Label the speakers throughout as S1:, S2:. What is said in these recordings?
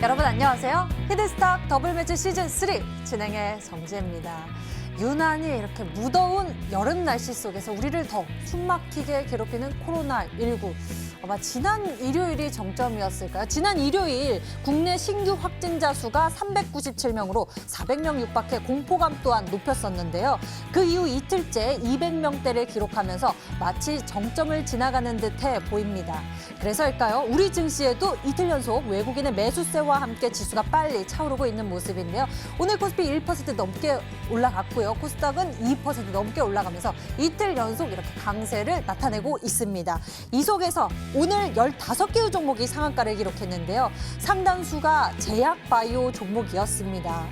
S1: 여러분 안녕하세요. 히든스탁 더블 매치 시즌 3 진행의 정지혜입니다. 유난히 이렇게 무더운 여름 날씨 속에서 우리를 더 숨막히게 괴롭히는 코로나19. 아마 지난 일요일이 정점이었을까요? 지난 일요일 국내 신규 확진자 수가 397명으로 400명 육박해 공포감 또한 높였었는데요. 그 이후 이틀째 200명대를 기록하면서 마치 정점을 지나가는 듯해 보입니다. 그래서일까요? 우리 증시에도 이틀 연속 외국인의 매수세와 함께 지수가 빨리 차오르고 있는 모습인데요. 오늘 코스피 1% 넘게 올라갔고요. 코스닥은 2% 넘게 올라가면서 이틀 연속 이렇게 강세를 나타내고 있습니다. 이 속에서 오늘 15개의 종목이 상한가를 기록했는데요. 상당수가 제약바이오 종목이었습니다.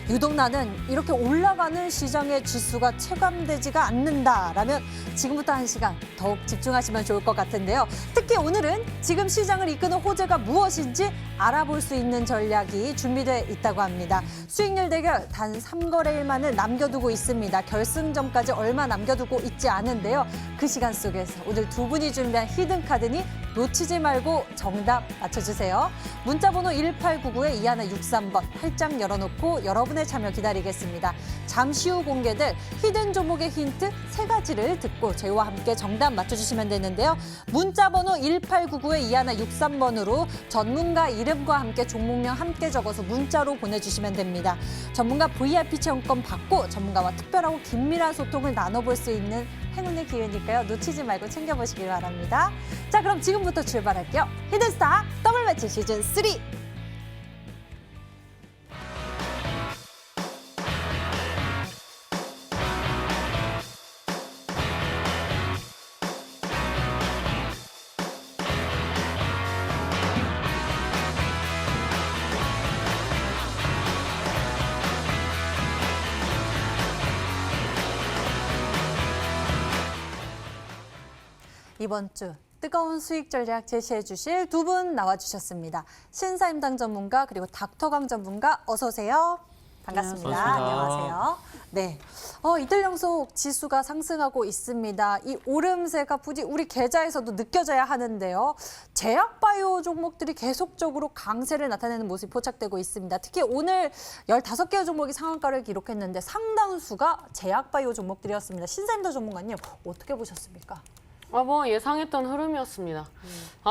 S1: 유독 나는 이렇게 올라가는 시장의 지수가 체감되지가 않는다라면 지금부터 1시간 더욱 집중하시면 좋을 것 같은데요. 특히 오늘은 지금 시장을 이끄는 호재가 무엇인지 알아볼 수 있는 전략이 준비돼 있다고 합니다. 수익률 대결 단 3거래일만을 남겨두고 있습니다. 결승점까지 얼마 남겨두고 있지 않은데요. 그 시간 속에서 오늘 두 분이 준비한 히든카드니 놓치지 말고 정답 맞춰주세요. 문자번호 1899에 2163번 활짝 열어놓고 여러분의 참여 기다리겠습니다. 잠시 후 공개될 히든 종목의 힌트 3가지를 듣고 저희와 함께 정답 맞춰주시면 되는데요. 문자번호 1899에 2163번으로 전문가 이름과 함께 종목명 함께 적어서 문자로 보내주시면 됩니다. 전문가 VIP 체험권 받고 전문가와 특별하고 긴밀한 소통을 나눠볼 수 있는 행운의 기회니까요. 놓치지 말고 챙겨보시길 바랍니다. 자, 그럼 지금부터 출발할게요. 히든스타 더블 매치 시즌 3. 이번 주 뜨거운 수익 전략 제시해 주실 두 분 나와주셨습니다. 신사임당 전문가 그리고 닥터강 전문가 어서 오세요. 반갑습니다. 안녕하세요. 네, 이틀 연속 지수가 상승하고 있습니다. 이 오름세가 부디 우리 계좌에서도 느껴져야 하는데요. 제약바이오 종목들이 계속적으로 강세를 나타내는 모습이 포착되고 있습니다. 특히 오늘 15개의 종목이 상한가를 기록했는데 상당수가 제약바이오 종목들이었습니다. 신사임당 전문가님 어떻게 보셨습니까?
S2: 뭐 예상했던 흐름이었습니다.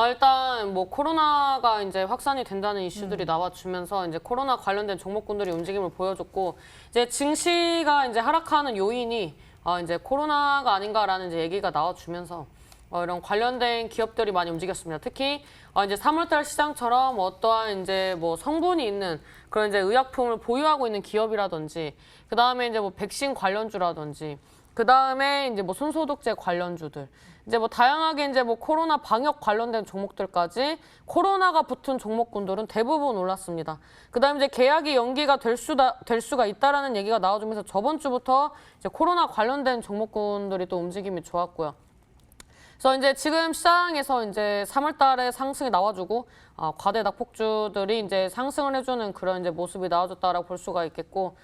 S2: 일단 뭐 코로나가 이제 확산이 된다는 이슈들이 나와주면서 이제 코로나 관련된 종목군들이 움직임을 보여줬고 이제 증시가 이제 하락하는 요인이 이제 코로나가 아닌가라는 이제 얘기가 나와주면서 이런 관련된 기업들이 많이 움직였습니다. 특히 이제 3월달 시장처럼 어떠한 이제 뭐 성분이 있는 그런 이제 의약품을 보유하고 있는 기업이라든지 그 다음에 이제 뭐 백신 관련주라든지 그 다음에 이제 뭐 손소독제 관련주들, 이제 뭐 다양하게 이제 뭐 코로나 방역 관련된 종목들까지 코로나가 붙은 종목군들은 대부분 올랐습니다. 그 다음에 이제 계약이 연기가 될 수가 있다라는 얘기가 나와주면서 저번 주부터 이제 코로나 관련된 종목군들이 또 움직임이 좋았고요. 그래서 이제 지금 시장에서 이제 3월 달에 상승이 나와주고 과대 낙폭주들이 이제 상승을 해주는 그런 이제 모습이 나와줬다라고 볼 수가 있겠고,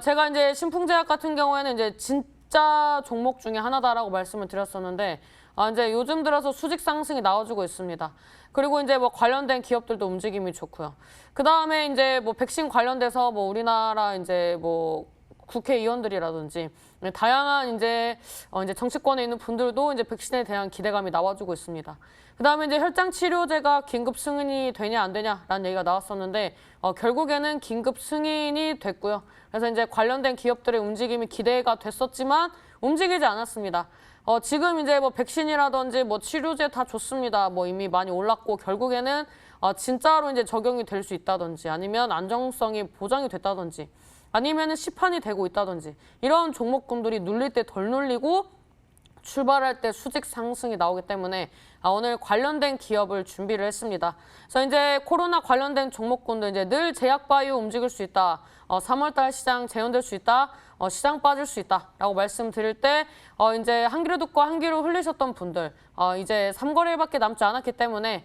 S2: 제가 이제 신풍제약 같은 경우에는 이제 진짜 종목 중에 하나다라고 말씀을 드렸었는데 이제 요즘 들어서 수직 상승이 나와주고 있습니다. 그리고 이제 뭐 관련된 기업들도 움직임이 좋고요. 그 다음에 이제 뭐 백신 관련돼서 뭐 우리나라 이제 뭐 국회의원들이라든지 다양한 이제 정치권에 있는 분들도 이제 백신에 대한 기대감이 나와주고 있습니다. 그 다음에 이제 혈장 치료제가 긴급 승인이 되냐 안 되냐라는 얘기가 나왔었는데 결국에는 긴급 승인이 됐고요. 그래서 이제 관련된 기업들의 움직임이 기대가 됐었지만 움직이지 않았습니다. 지금 이제 뭐 백신이라든지 뭐 치료제 다 좋습니다. 뭐 이미 많이 올랐고 결국에는 진짜로 이제 적용이 될 수 있다든지 아니면 안정성이 보장이 됐다든지 아니면은 시판이 되고 있다든지 이런 종목군들이 눌릴 때 덜 눌리고 출발할 때 수직 상승이 나오기 때문에 오늘 관련된 기업을 준비를 했습니다. 그래서 이제 코로나 관련된 종목군들 이제 늘 제약바이오 움직일 수 있다. 3월달 시장 재현될 수 있다. 시장 빠질 수 있다라고 말씀드릴 때 이제 한 귀로 듣고 한 귀로 흘리셨던 분들 이제 3거래일밖에 남지 않았기 때문에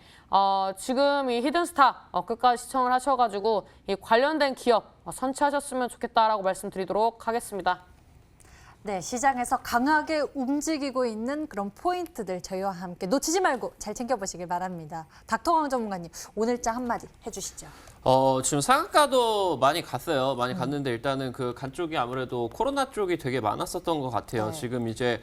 S2: 지금 이 히든스타 끝까지 시청을 하셔가지고 이 관련된 기업 선취하셨으면 좋겠다라고 말씀드리도록 하겠습니다.
S1: 네, 시장에서 강하게 움직이고 있는 그런 포인트들 저희와 함께 놓치지 말고 잘 챙겨보시길 바랍니다. 닥터강 전문가님, 오늘자 한마디 해주시죠.
S3: 지금 상한가도 많이 갔어요. 많이 갔는데 일단은 그 간 쪽이 아무래도 코로나 쪽이 되게 많았었던 것 같아요.
S1: 네.
S3: 지금 이제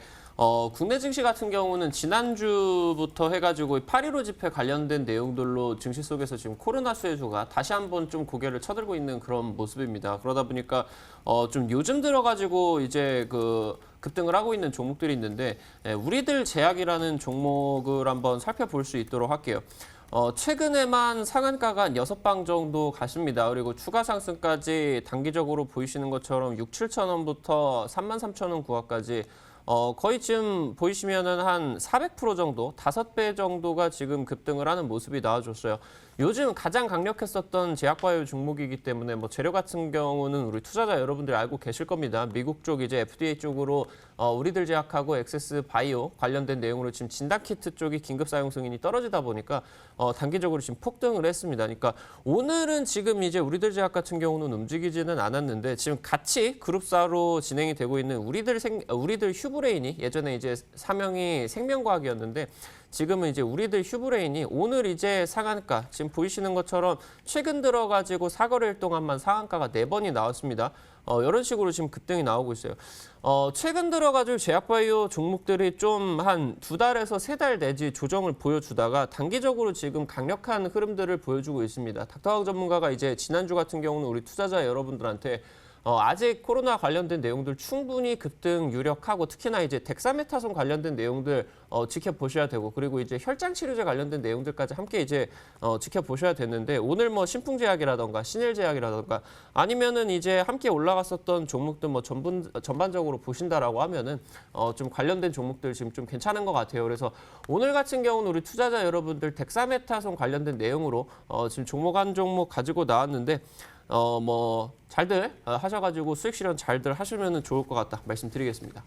S3: 국내 증시 같은 경우는 지난주부터 해가지고 8.15 집회 관련된 내용들로 증시 속에서 지금 코로나 수혜주가 다시 한번 좀 고개를 쳐들고 있는 그런 모습입니다. 그러다 보니까 좀 요즘 들어가지고 이제 그 급등을 하고 있는 종목들이 있는데 우리들 제약이라는 종목을 한번 살펴볼 수 있도록 할게요. 최근에만 상한가가 한 6방 정도 갔습니다. 그리고 추가 상승까지 단기적으로 보이시는 것처럼 6, 7천 원부터 33,000원 구간까지 거의 지금 보이시면은 한 400% 정도, 5배 정도가 지금 급등을 하는 모습이 나와줬어요. 요즘 가장 강력했었던 제약바이오 종목이기 때문에 뭐 재료 같은 경우는 우리 투자자 여러분들 알고 계실 겁니다. 미국 쪽 이제 FDA 쪽으로 우리들 제약하고 엑세스 바이오 관련된 내용으로 지금 진단키트 쪽이 긴급 사용 승인이 떨어지다 보니까 단기적으로 지금 폭등을 했습니다. 그러니까 오늘은 지금 이제 우리들 제약 같은 경우는 움직이지는 않았는데 지금 같이 그룹사로 진행이 되고 있는 우리들 휴브레인이 예전에 이제 사명이 생명과학이었는데 지금은 이제 우리들 휴브레인이 오늘 이제 상한가 지금 보이시는 것처럼 최근 들어가지고 사거래일 동안만 상한가가 4번이 나왔습니다. 이런 식으로 지금 급등이 나오고 있어요. 최근 들어가지고 제약바이오 종목들이 좀 한 2달에서 3달 내지 조정을 보여주다가 단기적으로 지금 강력한 흐름들을 보여주고 있습니다. 닥터강 전문가가 이제 지난주 같은 경우는 우리 투자자 여러분들한테 아직 코로나 관련된 내용들 충분히 급등 유력하고 특히나 이제 덱사메타손 관련된 내용들 지켜보셔야 되고 그리고 이제 혈장 치료제 관련된 내용들까지 함께 이제 지켜보셔야 되는데 오늘 뭐 신풍제약이라던가 신일제약이라던가 아니면은 이제 함께 올라갔었던 종목들 뭐 전반적으로 보신다라고 하면은 좀 관련된 종목들 지금 좀 괜찮은 것 같아요. 그래서 오늘 같은 경우는 우리 투자자 여러분들 덱사메타손 관련된 내용으로 지금 종목 한 종목 가지고 나왔는데 뭐 잘들 하셔가지고 수익 실현 잘들 하시면 좋을 것 같다 말씀드리겠습니다.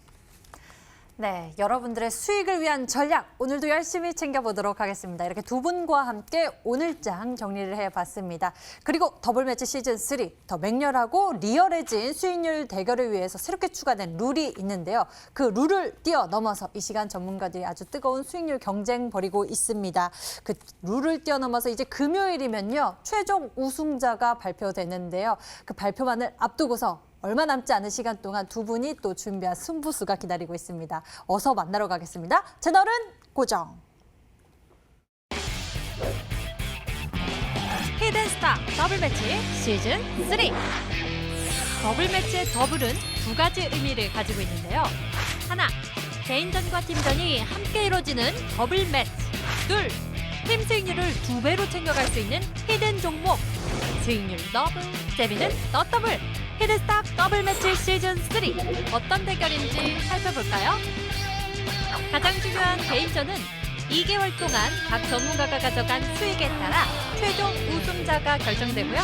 S1: 네, 여러분들의 수익을 위한 전략 오늘도 열심히 챙겨보도록 하겠습니다. 이렇게 두 분과 함께 오늘장 정리를 해봤습니다. 그리고 더블 매치 시즌 3 더 맹렬하고 리얼해진 수익률 대결을 위해서 새롭게 추가된 룰이 있는데요. 그 룰을 뛰어넘어서 이 시간 전문가들이 아주 뜨거운 수익률 경쟁 벌이고 있습니다. 그 룰을 뛰어넘어서 이제 금요일이면요. 최종 우승자가 발표되는데요. 그 발표만을 앞두고서 얼마 남지 않은 시간 동안 두 분이 또 준비한 승부수가 기다리고 있습니다. 어서 만나러 가겠습니다. 채널은 고정.
S4: 히든스타 더블 매치 시즌 3. 더블 매치의 더블은 두 가지 의미를 가지고 있는데요. 하나, 개인전과 팀전이 함께 이루어지는 더블 매치. 둘, 팀 수익률을 2배로 챙겨갈 수 있는 히든 종목. 수익률 더블, 재미는 더 더블. 히든스타 더블 매치 시즌 3. 어떤 대결인지 살펴볼까요? 가장 중요한 개인전은 2개월 동안 각 전문가가 가져간 수익에 따라 최종 우승자가 결정되고요.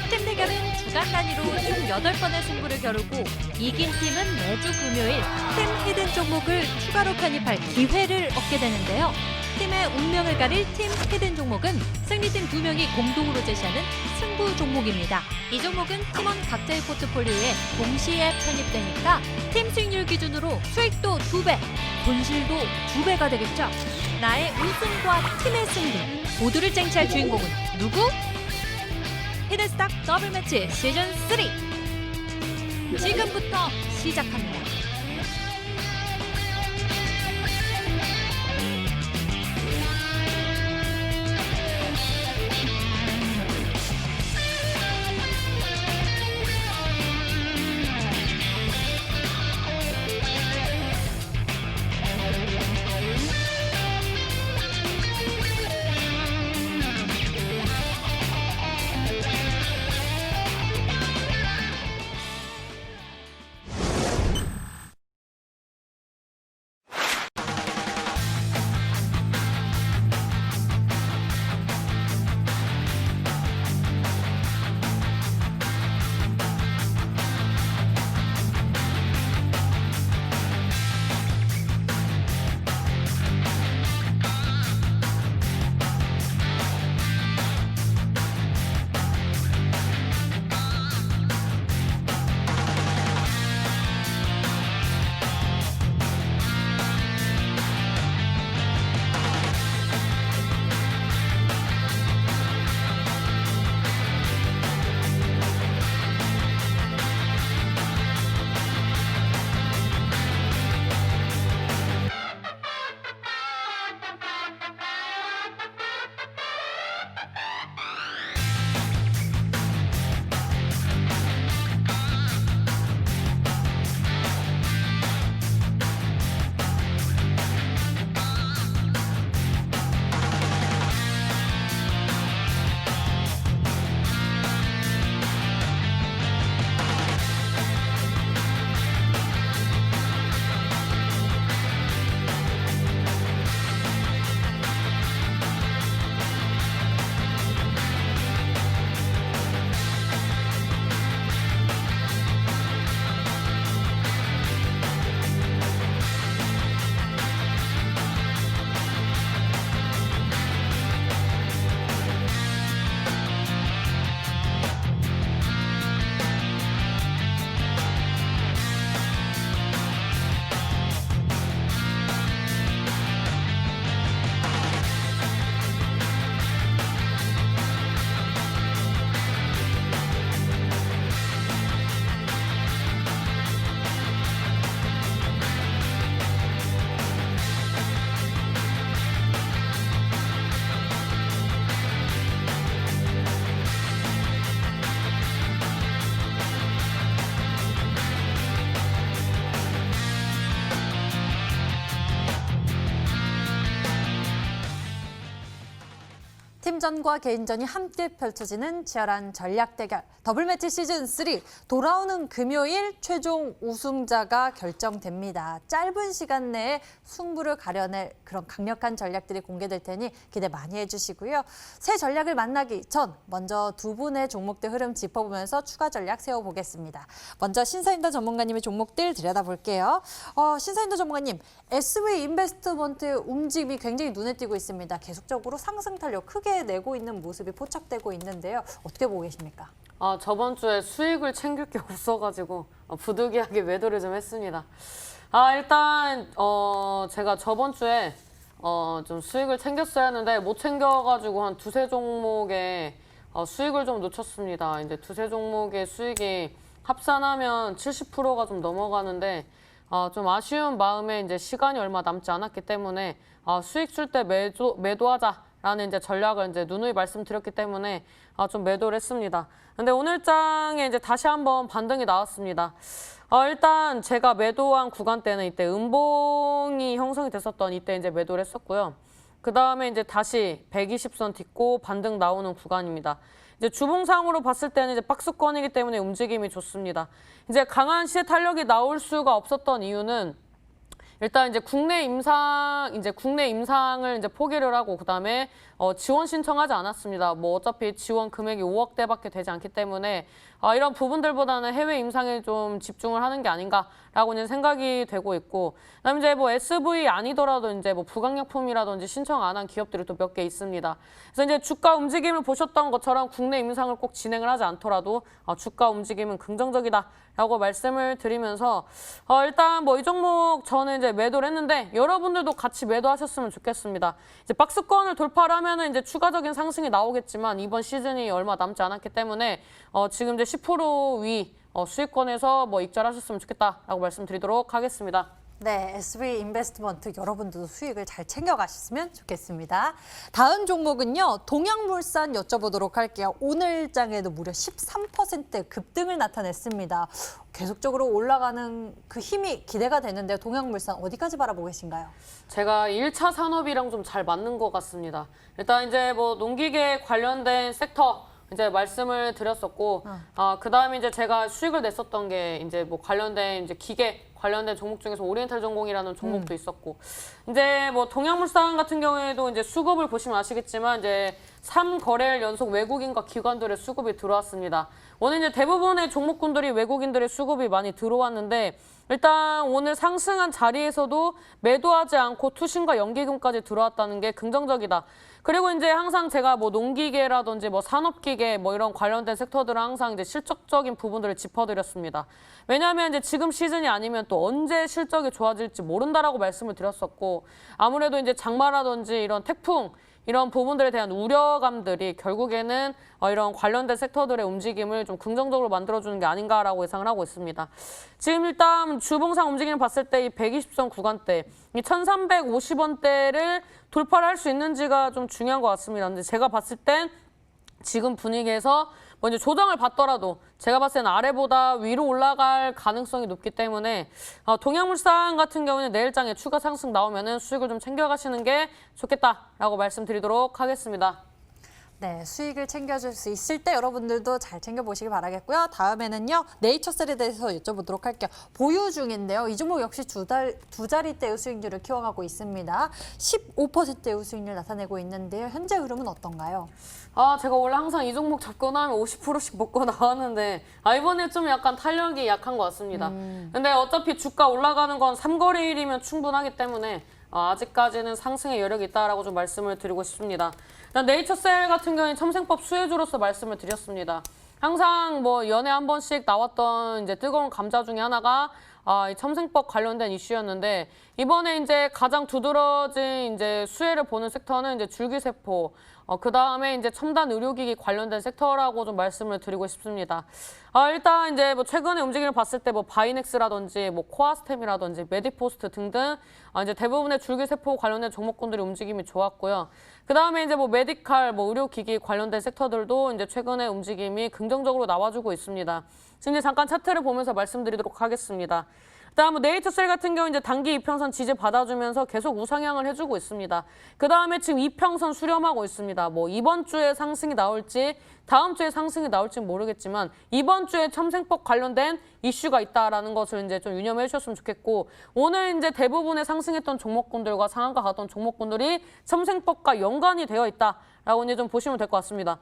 S4: 팀 대결은 주간 단위로 총 8번의 승부를 겨루고 이긴 팀은 매주 금요일 팀 히든 종목을 추가로 편입할 기회를 얻게 되는데요. 팀의 운명을 가릴 팀 히든 종목은 승리팀 2명이 공동으로 제시하는 승부 종목입니다. 이 종목은 팀원 각자의 포트폴리오에 동시에 편입되니까 팀 수익률 기준으로 수익도 2배, 본실도 2배가 되겠죠. 나의 우승과 팀의 승리 모두를 쟁취할 주인공은 누구? 히든스타 더블 매치 시즌 3 지금부터 시작합니다.
S1: 팀전과 개인전이 함께 펼쳐지는 치열한 전략 대결. 더블 매치 시즌 3 돌아오는 금요일 최종 우승자가 결정됩니다. 짧은 시간 내에 승부를 가려낼 그런 강력한 전략들이 공개될 테니 기대 많이 해주시고요. 새 전략을 만나기 전 먼저 두 분의 종목들 흐름 짚어보면서 추가 전략 세워보겠습니다. 먼저 신사임당 전문가님의 종목들 들여다볼게요. 신사임당 전문가님, SV 인베스트먼트의 움직임이 굉장히 눈에 띄고 있습니다. 계속적으로 상승 탄력 크게 내고 있는 모습이 포착되고 있는데요. 어떻게 보고 계십니까?
S2: 저번 주에 수익을 챙길 게 없어가지고 부득이하게 매도를 좀 했습니다. 일단 제가 저번 주에 좀 수익을 챙겼어야 했는데 못 챙겨가지고 한 두세 종목에 수익을 좀 놓쳤습니다. 이제 두세 종목의 수익이 합산하면 70%가 좀 넘어가는데 좀 아쉬운 마음에 이제 시간이 얼마 남지 않았기 때문에 수익 줄 때 매도하자라는 이제 전략을 이제 누누이 말씀드렸기 때문에 좀 매도를 했습니다. 근데 오늘 장에 이제 다시 한번 반등이 나왔습니다. 일단 제가 매도한 구간대는 이때 음봉이 형성이 됐었던 이때 이제 매도를 했었고요. 그 다음에 이제 다시 120선 딛고 반등 나오는 구간입니다. 이제 주봉상으로 봤을 때는 이제 박스권이기 때문에 움직임이 좋습니다. 이제 강한 시세 탄력이 나올 수가 없었던 이유는 일단 이제 국내 임상을 이제 포기를 하고 그다음에 지원 신청하지 않았습니다. 뭐 어차피 지원 금액이 5억대밖에 되지 않기 때문에 이런 부분들보다는 해외 임상에 좀 집중을 하는 게 아닌가라고 이제 생각이 되고 있고, 그다음에 이제 뭐 SV 아니더라도 이제 뭐 부강약품이라든지 신청 안 한 기업들이 또 몇 개 있습니다. 그래서 이제 주가 움직임을 보셨던 것처럼 국내 임상을 꼭 진행을 하지 않더라도 주가 움직임은 긍정적이다라고 말씀을 드리면서 일단 뭐 이 종목 저는 이제 매도를 했는데 여러분들도 같이 매도하셨으면 좋겠습니다. 이제 박스권을 돌파를 하면은 이제 추가적인 상승이 나오겠지만 이번 시즌이 얼마 남지 않았기 때문에 지금 이제 10%위 수익권에서 뭐 익절하셨으면 좋겠다라고 말씀드리도록 하겠습니다.
S1: 네, SV 인베스트먼트 여러분들도 수익을 잘 챙겨가셨으면 좋겠습니다. 다음 종목은요, 동양물산 여쭤보도록 할게요. 오늘 장에도 무려 13% 급등을 나타냈습니다. 계속적으로 올라가는 그 힘이 기대가 되는데 동양물산 어디까지 바라보고 계신가요?
S2: 제가 1차 산업이랑 좀 잘 맞는 것 같습니다. 일단 이제 뭐 농기계 관련된 섹터 이제 말씀을 드렸었고, 그 다음에 이제 제가 수익을 냈었던 게 이제 뭐 관련된 이제 기계 관련된 종목 중에서 오리엔탈 전공이라는 종목도 있었고, 이제 뭐 동양물산 같은 경우에도 이제 수급을 보시면 아시겠지만 이제 3거래일 연속 외국인과 기관들의 수급이 들어왔습니다. 오늘 이제 대부분의 종목군들이 외국인들의 수급이 많이 들어왔는데 일단 오늘 상승한 자리에서도 매도하지 않고 투신과 연기금까지 들어왔다는 게 긍정적이다. 그리고 이제 항상 제가 뭐 농기계라든지 뭐 산업기계 뭐 이런 관련된 섹터들은 항상 이제 실적적인 부분들을 짚어드렸습니다. 왜냐하면 이제 지금 시즌이 아니면 또 언제 실적이 좋아질지 모른다라고 말씀을 드렸었고, 아무래도 이제 장마라든지 이런 태풍 이런 부분들에 대한 우려감들이 결국에는 이런 관련된 섹터들의 움직임을 좀 긍정적으로 만들어주는 게 아닌가라고 예상을 하고 있습니다. 지금 일단 주봉상 움직임을 봤을 때 이 120선 구간대, 이 1350원대를 돌파를 할 수 있는지가 좀 중요한 것 같습니다. 근데 제가 봤을 땐 지금 분위기에서 먼저 조정을 받더라도 제가 봤을 때는 아래보다 위로 올라갈 가능성이 높기 때문에 동양물산 같은 경우는 내일장에 추가 상승 나오면은 수익을 좀 챙겨가시는 게 좋겠다라고 말씀드리도록 하겠습니다.
S1: 네, 수익을 챙겨줄 수 있을 때 여러분들도 잘 챙겨보시기 바라겠고요. 다음에는요, 네이처셀에 대해서 여쭤보도록 할게요. 보유 중인데요. 이 종목 역시 두 자리대의 수익률을 키워가고 있습니다. 15%의 수익률 나타내고 있는데요. 현재 흐름은 어떤가요?
S2: 제가 원래 항상 이 종목 접근하면 50%씩 먹고 나왔는데 이번에 좀 약간 탄력이 약한 것 같습니다. 근데 어차피 주가 올라가는 건 3거래일이면 충분하기 때문에 아직까지는 상승의 여력이 있다라고 좀 말씀을 드리고 싶습니다. 일단 네이처셀 같은 경우는 첨생법 수혜주로서 말씀을 드렸습니다. 항상 뭐 연에 한 번씩 나왔던 이제 뜨거운 감자 중에 하나가 이 첨생법 관련된 이슈였는데, 이번에 이제 가장 두드러진 이제 수혜를 보는 섹터는 이제 줄기세포, 그 다음에 이제 첨단 의료기기 관련된 섹터라고 좀 말씀을 드리고 싶습니다. 일단 이제 뭐 최근에 움직임을 봤을 때 뭐 바이넥스라든지 뭐 코아스템이라든지 메디포스트 등등 이제 대부분의 줄기세포 관련된 종목군들의 움직임이 좋았고요. 그 다음에 이제 뭐 메디칼, 뭐 의료기기 관련된 섹터들도 이제 최근에 움직임이 긍정적으로 나와주고 있습니다. 지금 이제 잠깐 차트를 보면서 말씀드리도록 하겠습니다. 그다음 네이트셀 같은 경우 이제 단기 이평선 지지 받아주면서 계속 우상향을 해주고 있습니다. 그다음에 지금 이평선 수렴하고 있습니다. 뭐 이번 주에 상승이 나올지 다음 주에 상승이 나올지 모르겠지만 이번 주에 첨생법 관련된 이슈가 있다라는 것을 이제 좀 유념해 주셨으면 좋겠고 오늘 이제 대부분의 상승했던 종목군들과 상한가 갔던 종목군들이 첨생법과 연관이 되어 있다라고 이제 좀 보시면 될 것 같습니다.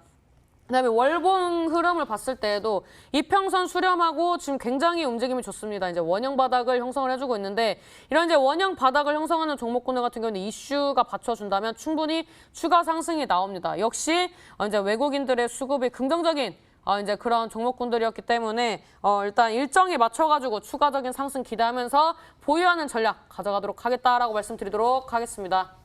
S2: 그다음에 월봉 흐름을 봤을 때에도 이평선 수렴하고 지금 굉장히 움직임이 좋습니다. 이제 원형 바닥을 형성을 해주고 있는데 이런 이제 원형 바닥을 형성하는 종목군들 같은 경우는 이슈가 받쳐준다면 충분히 추가 상승이 나옵니다. 역시 이제 외국인들의 수급이 긍정적인 이제 그런 종목군들이었기 때문에 일단 일정에 맞춰가지고 추가적인 상승 기대하면서 보유하는 전략 가져가도록 하겠다라고 말씀드리도록 하겠습니다.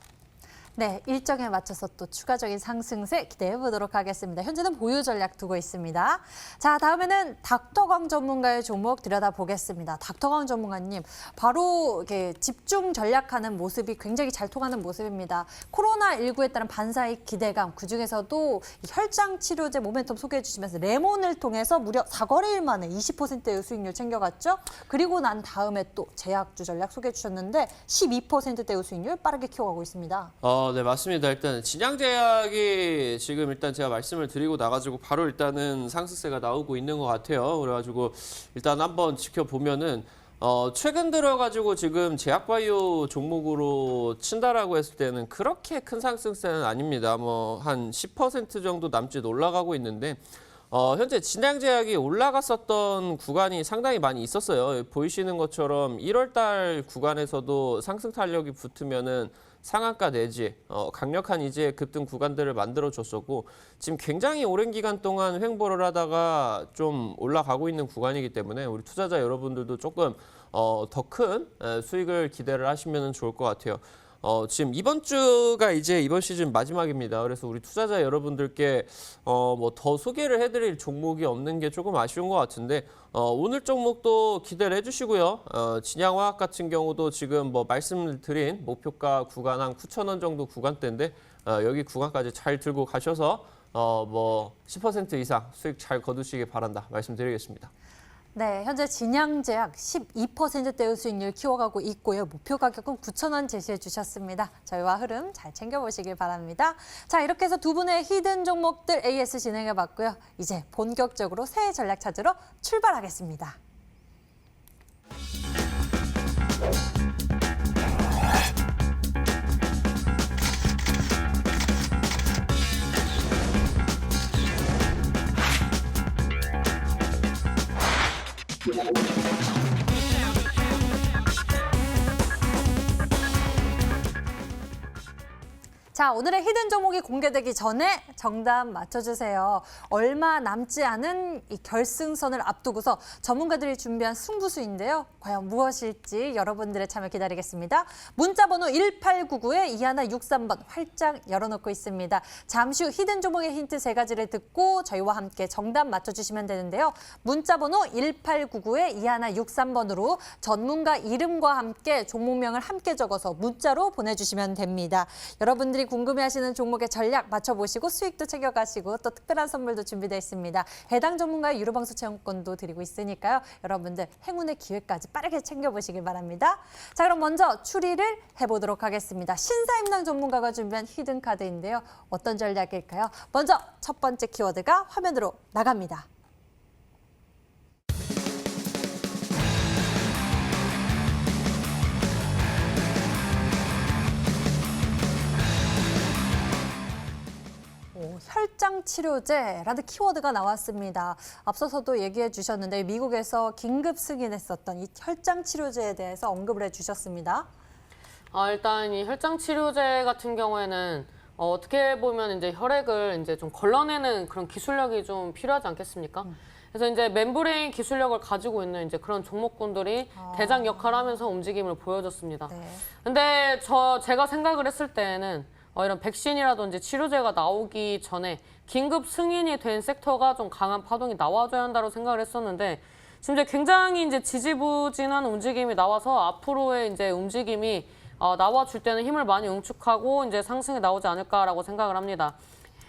S1: 네, 일정에 맞춰서 또 추가적인 상승세 기대해 보도록 하겠습니다. 현재는 보유 전략 두고 있습니다. 자, 다음에는 닥터광 전문가의 종목 들여다보겠습니다. 닥터광 전문가님, 바로 이렇게 집중 전략하는 모습이 굉장히 잘 통하는 모습입니다. 코로나19에 따른 반사익 기대감, 그중에서도 이 혈장 치료제 모멘텀 소개해 주시면서 레몬을 통해서 무려 4거래일 만에 20%의 수익률 챙겨갔죠. 그리고 난 다음에 또 제약주 전략 소개해 주셨는데 12%대의 수익률 빠르게 키워가고 있습니다.
S3: 네, 맞습니다. 일단 진양제약이 지금 일단 제가 말씀을 드리고 나가지고 바로 일단은 상승세가 나오고 있는 것 같아요. 그래가지고 일단 한번 지켜보면은 최근 들어가지고 지금 제약바이오 종목으로 친다라고 했을 때는 그렇게 큰 상승세는 아닙니다. 뭐 한 10% 정도 남짓 올라가고 있는데 현재 진양제약이 올라갔었던 구간이 상당히 많이 있었어요. 보이시는 것처럼 1월달 구간에서도 상승 탄력이 붙으면은 상한가 내지 강력한 이제 급등 구간들을 만들어줬었고 지금 굉장히 오랜 기간 동안 횡보를 하다가 좀 올라가고 있는 구간이기 때문에 우리 투자자 여러분들도 조금 더 큰 수익을 기대를 하시면 좋을 것 같아요. 지금 이번 주가 이제 이번 시즌 마지막입니다. 그래서 우리 투자자 여러분들께 뭐 더 소개를 해드릴 종목이 없는 게 조금 아쉬운 것 같은데 오늘 종목도 기대를 해주시고요. 진양화학 같은 경우도 지금 뭐 말씀드린 목표가 구간 한 9,000원 정도 구간대인데 여기 구간까지 잘 들고 가셔서 뭐 10% 이상 수익 잘 거두시기 바란다 말씀드리겠습니다.
S1: 네, 현재 진양제약 12%대의 수익률 키워가고 있고요. 목표 가격은 9,000원 제시해 주셨습니다. 저희와 흐름 잘 챙겨보시길 바랍니다. 자, 이렇게 해서 두 분의 히든 종목들 AS 진행해봤고요. 이제 본격적으로 새해 전략 찾으러 출발하겠습니다. 자, 오늘의 히든 종목이 공개되기 전에 정답 맞춰주세요. 얼마 남지 않은 이 결승선을 앞두고서 전문가들이 준비한 승부수인데요. 과연 무엇일지 여러분들의 참여 기다리겠습니다. 문자번호 1899에 2163번 활짝 열어놓고 있습니다. 잠시 후 히든 종목의 힌트 3가지를 듣고 저희와 함께 정답 맞춰주시면 되는데요. 문자번호 1899에 2163번으로 전문가 이름과 함께 종목명을 함께 적어서 문자로 보내주시면 됩니다. 여러분들이 궁금해하시는 종목의 전략 맞춰보시고 수익도 챙겨가시고 또 특별한 선물도 준비되어 있습니다. 해당 전문가의 유료방수 체험권도 드리고 있으니까요. 여러분들 행운의 기회까지 빠르게 챙겨보시길 바랍니다. 자, 그럼 먼저 추리를 해보도록 하겠습니다. 신사임당 전문가가 준비한 히든 카드인데요. 어떤 전략일까요? 먼저 첫 번째 키워드가 화면으로 나갑니다. 혈장 치료제라는 키워드가 나왔습니다. 앞서서도 얘기해 주셨는데 미국에서 긴급 승인했었던 이 혈장 치료제에 대해서 언급을 해 주셨습니다.
S2: 일단 이 혈장 치료제 같은 경우에는 어떻게 보면 이제 혈액을 이제 좀 걸러내는 그런 기술력이 좀 필요하지 않겠습니까? 그래서 이제 멤브레인 기술력을 가지고 있는 이제 그런 종목군들이 대장 역할을 하면서 움직임을 보여줬습니다.
S1: 네.
S2: 근데 제가 생각을 했을 때는 이런 백신이라든지 치료제가 나오기 전에 긴급 승인이 된 섹터가 좀 강한 파동이 나와줘야 한다고 생각을 했었는데 지금 이제 굉장히 이제 지지부진한 움직임이 나와서 앞으로의 이제 움직임이 나와줄 때는 힘을 많이 응축하고 이제 상승이 나오지 않을까라고 생각을 합니다.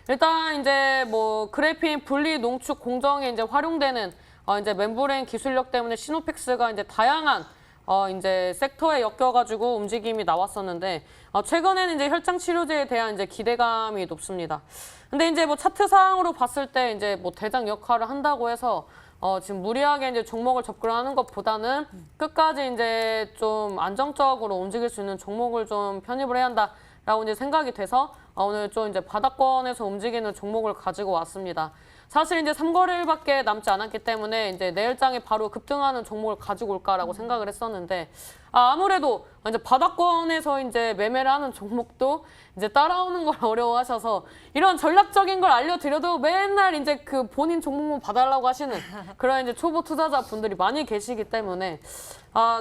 S2: 일단 이제 뭐 그래핀 분리 농축 공정에 이제 활용되는 이제 멤브레인 기술력 때문에 시노펙스가 이제 다양한 이제 섹터에 엮여가지고 움직임이 나왔었는데 최근에는 이제 혈장 치료제에 대한 이제 기대감이 높습니다. 근데 이제 뭐 차트상으로 봤을 때 이제 뭐 대장 역할을 한다고 해서 지금 무리하게 이제 종목을 접근하는 것보다는 끝까지 이제 좀 안정적으로 움직일 수 있는 종목을 좀 편입을 해야 한다라고 이제 생각이 돼서 오늘 좀 이제 바닥권에서 움직이는 종목을 가지고 왔습니다. 사실 이제 3거래일밖에 남지 않았기 때문에 이제 내일장에 바로 급등하는 종목을 가지고 올까라고 생각을 했었는데 아무래도 이제 바닥권에서 이제 매매를 하는 종목도 이제 따라오는 걸 어려워하셔서 이런 전략적인 걸 알려드려도 맨날 이제 그 본인 종목만 봐달라고 하시는 그런 이제 초보 투자자 분들이 많이 계시기 때문에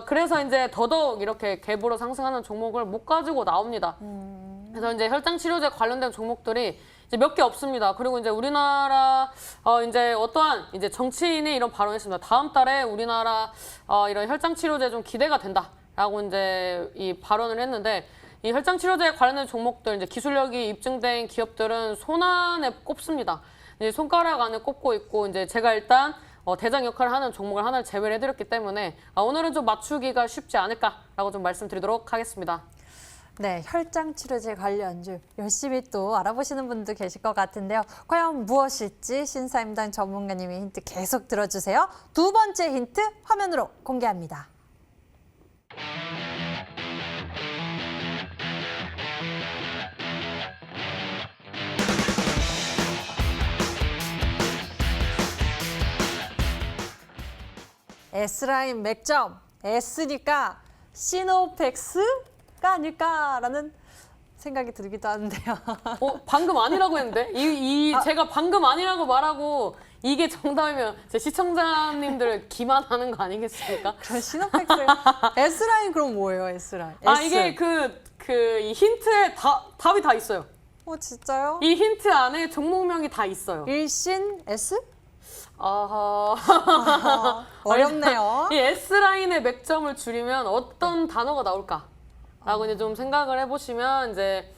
S2: 그래서 이제 더더욱 이렇게 갭으로 상승하는 종목을 못 가지고 나옵니다. 그래서 이제 혈장 치료제 관련된 종목들이 이제 몇 개 없습니다. 그리고 이제 우리나라 이제 어떠한 이제 정치인이 이런 발언을 했습니다. 다음 달에 우리나라 이런 혈장 치료제 좀 기대가 된다라고 이제 이 발언을 했는데 이 혈장 치료제에 관련된 종목들 이제 기술력이 입증된 기업들은 손 안에 꼽습니다. 이제 손가락 안에 꼽고 있고 이제 제가 일단 대장 역할을 하는 종목을 하나를 제외를 해드렸기 때문에 오늘은 좀 맞추기가 쉽지 않을까라고 좀 말씀드리도록 하겠습니다.
S1: 네, 혈장 치료제 관련주 열심히 또 알아보시는 분도 계실 것 같은데요. 과연 무엇일지 신사임당 전문가님의 힌트 계속 들어주세요. 두 번째 힌트 화면으로 공개합니다. S라인 맥점, S니까 시노펙스가 아닐까라는 생각이 들기도 하는데요.
S2: 방금 아니라고 했는데? 제가 방금 아니라고 말하고 이게 정답이면 제 시청자님들 기만하는 거 아니겠습니까?
S1: 그럼 시노펙스 S라인 그럼 뭐예요, S라인? S.
S2: 이게 이 힌트에 답이 다 있어요.
S1: 진짜요?
S2: 이 힌트 안에 종목명이 다 있어요.
S1: 일신 S?
S2: 아하.
S1: 어렵네요.
S2: 이 S라인의 맥점을 줄이면 어떤 단어가 나올까라고 이제 좀 생각을 해보시면 이제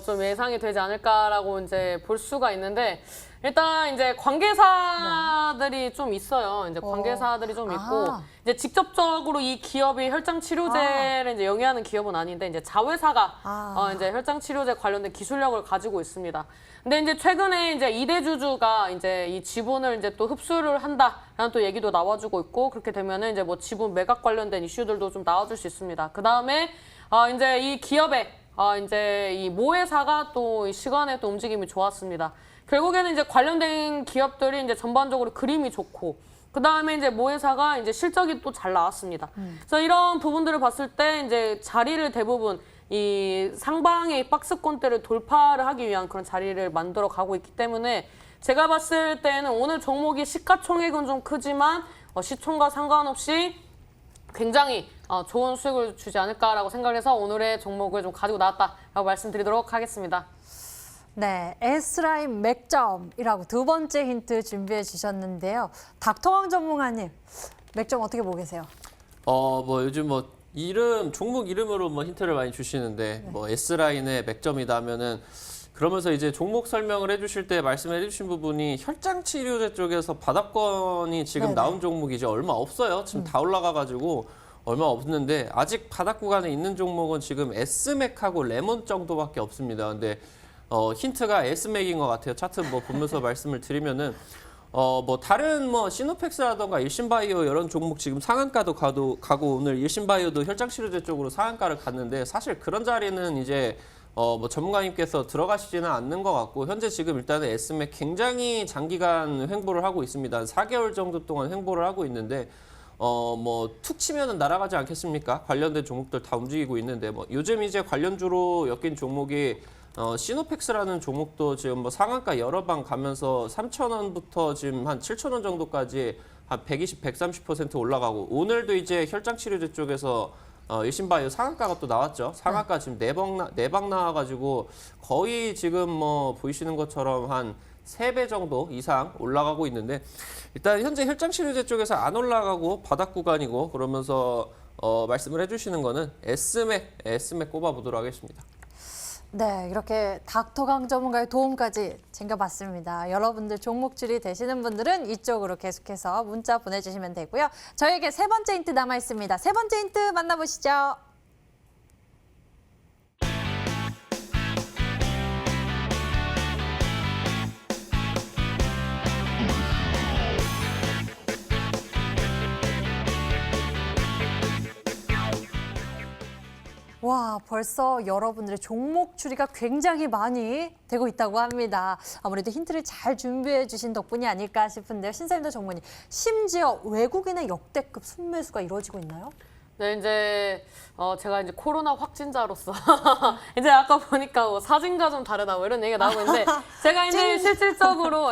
S2: 좀 예상이 되지 않을까라고 이제 볼 수가 있는데 일단 이제 관계사들이 좀 있어요. 이제 관계사들이 좀 있고 이제 직접적으로 이 기업이 혈장 치료제를 이제 영위하는 기업은 아닌데 이제 자회사가 이제 혈장 치료제 관련된 기술력을 가지고 있습니다. 근데 이제 최근에 이제 이대주주가 이제 이 지분을 이제 또 흡수를 한다라는 또 얘기도 나와주고 있고 그렇게 되면은 이제 뭐 지분 매각 관련된 이슈들도 좀 나와줄 수 있습니다. 그 다음에 이제 이 기업의 이제 이 모회사가 또 이 시간에 또 움직임이 좋았습니다. 결국에는 이제 관련된 기업들이 이제 전반적으로 그림이 좋고 그 다음에 이제 모회사가 이제 실적이 또 잘 나왔습니다. 그래서 이런 부분들을 봤을 때 이제 자리를 대부분 이 상방의 박스권대를 돌파를 하기 위한 그런 자리를 만들어 가고 있기 때문에 제가 봤을 때는 오늘 종목이 시가총액은 좀 크지만 시총과 상관없이 굉장히 좋은 수익을 주지 않을까라고 생각을 해서 오늘의 종목을 좀 가지고 나왔다라고 말씀드리도록 하겠습니다.
S1: 네, S라인 맥점이라고 두 번째 힌트 준비해 주셨는데요. 닥터왕 전문가님, 맥점 어떻게 보고 계세요?
S3: 뭐 요즘 뭐 종목 이름으로 뭐 힌트를 많이 주시는데 뭐 S라인의 맥점이다 하면은 그러면서 이제 종목 설명을 해주실 때 말씀해 주신 부분이 혈장 치료제 쪽에서 바닥권이 지금 나온 종목이 이제 얼마 없어요. 지금 다 올라가가지고 얼마 없는데 아직 바닥 구간에 있는 종목은 지금 S맥하고 레몬 정도밖에 없습니다. 근데 힌트가 S맥인 것 같아요. 차트 뭐 보면서 말씀을 드리면은 뭐 다른 뭐 시노펙스라던가 일신바이오 이런 종목 지금 상한가도 가고 오늘 일신바이오도 혈장치료제 쪽으로 상한가를 갔는데 사실 그런 자리는 이제 뭐 전문가님께서 들어가시지는 않는 것 같고 현재 지금 일단은 S맥 굉장히 장기간 횡보를 하고 있습니다. 한 4개월 정도 동안 횡보를 하고 있는데 뭐 툭 치면은 날아가지 않겠습니까? 관련된 종목들 다 움직이고 있는데 뭐 요즘 이제 관련주로 엮인 종목이 시노펙스라는 종목도 지금 뭐 상한가 여러 방 가면서 3,000원부터 지금 한 7,000원 정도까지 한 120, 130% 올라가고 오늘도 이제 혈장치료제 쪽에서 일신바이오 상한가가 또 나왔죠. 상한가 지금 4방 나와가지고 거의 지금 뭐 보이시는 것처럼 한 3배 정도 이상 올라가고 있는데 일단 현재 혈장치료제 쪽에서 안 올라가고 바닥 구간이고 그러면서 말씀을 해주시는 거는 S맥 꼽아보도록 하겠습니다.
S1: 네, 이렇게 닥터강 전문가의 도움까지 챙겨봤습니다. 여러분들 종목줄이 되시는 분들은 이쪽으로 계속해서 문자 보내주시면 되고요. 저에게 세 번째 힌트 남아 있습니다. 세 번째 힌트 만나보시죠. 와, 벌써 여러분들의 종목 추리가 굉장히 많이 되고 있다고 합니다. 아무래도 힌트를 잘 준비해 주신 덕분이 아닐까 싶은데요. 신사임당 전문가님, 심지어 외국인의 역대급 순매수가 이루어지고 있나요?
S2: 네, 이제 제가 이제 코로나 확진자로서 이제 아까 보니까 뭐 사진과 좀 다르다 뭐 이런 얘기가 나오고 있는데 제가 이제 실질적으로